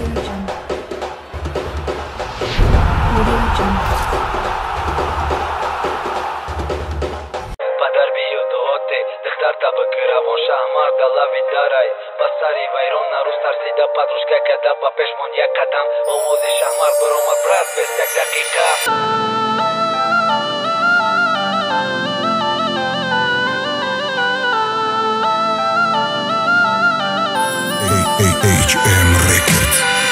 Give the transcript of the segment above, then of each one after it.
Падар бию дооте дихтарта бикиравон шаҳмар далави дарай ба сари вайрон нарӯз тарсида подружка када ба пешмон як қадам овози шаҳмар биромад брат без як дақиқа HM Record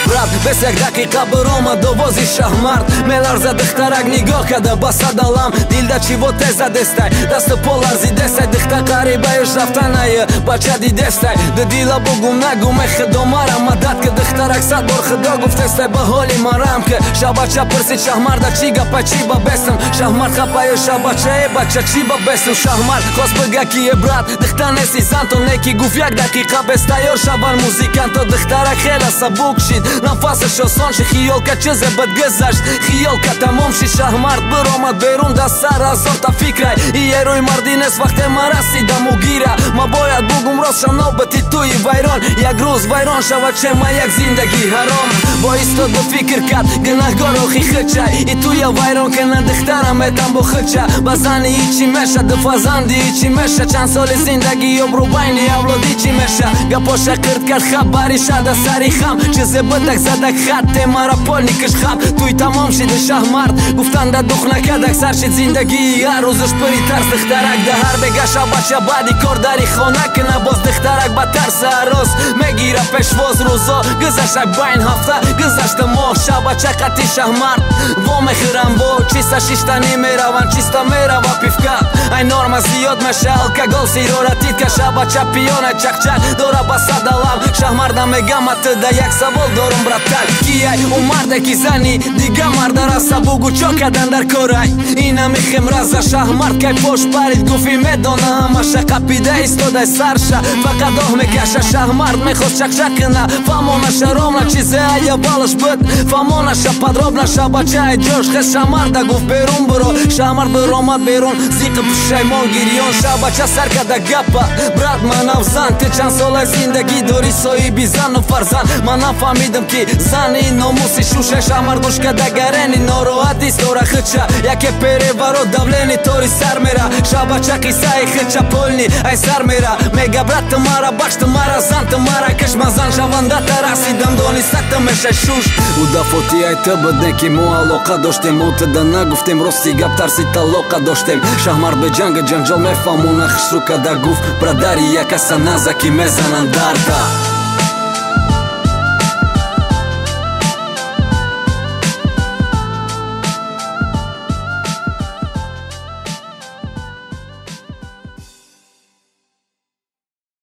брат без як дақиқа биромад овози шаҳмард меларза дихтарак нигоҳ када ба садалам дилда чиво теза дестай дасту по ларзидестай дихта қарибаеш рафтанае бача дидестай ди дила бугум нагу мехидо мара мадад ки дихтарак сад бор худо гуфтестай ба ҳоли марам ки шабача пурсид шаҳмарда чӣ гапа чӣ ба бесам шаҳмард хапаю шабачае бача чӣ ба бесам шаҳмард хост бига ки е брат дихта неси зантон неки гуфт як дақиқа без тайёр шаван музиканто дихтарак хела сабук шид нафасаш осон ши хиёлка чизе бад гузашт хиёлка тамом ши шаҳмард биромад берун да сар ҳазорта фикрай ие рӯи марди нест вақте ма расидаму гира ма бояд бугум рост шанобати туи вайрон як рӯз вайрон шавад чема як зиндаги ҳаром бо истоду фикр кард гунаҳгор охи хичай и туя вайрон кена дихтара метам бо хича ба зани ичи меша ду фазанди ичи меша чанд соли зиндаги обру байни авлоди чӣ меша гапоша қирд кард хабари шада сари хам чизе битак задак хатте мара полни киш хам туй тамом шиди шаҳмард гуфтанда дух накадак сар шид зиндагии ҳар рӯзаш пири тарс дихтарак да ҳар бегаша бача баъди кор дари хона кина боз дихтарак ба тарса роз мегира пешвоз рӯзо гузаштак байн ҳафта гузашта моҳ шабача қати шаҳмард вомехӯрам бо чиста шиштани мераванд чиста мерава пивка ай норма зиёд меша алкогол сироратитка шабача пиёна чақчақ дора ба садалам шаҳмарда мегама тида як савол дорум братан кияй у марде ки зани дига мардара сабугу чо кадан дар корай ина михем раза шаҳмард кай пош парид гуфи медона ҳамаша қапида истодай сарша фақат оҳ мекаша шаҳмард мехост чақчақ кина фамонаша ромна чизе ая балаш бит фамонаша подробна шабачаи ҷош хес шаҳмарда гуфт берун биро шаҳмард биромад берун зиқи пушаймон гирён шабача сар када гапа брат манав зан ти чанд сола зиндагӣ дори соҳиби зану фарзанд ман нафаҳмидам ки зани номуси шуша шаҳмард гӯш када гарени нороҳати стора хича яке переваро давлени тори сар мера шабача қиссаи хича полни ай сар мера мега брат ты мара бахш ты мара зан ты мара киш ман зан шавандата расидам донистак ты меша шуш у дафоти ай ты бидне ки мо алоқа доштем мо тида нагуфтем рости гап тарси талоқа доштем шаҳмард бе ҷанга ҷанҷол мефаҳмона хишру када гуфт брадари якаса назаки мезананд дарда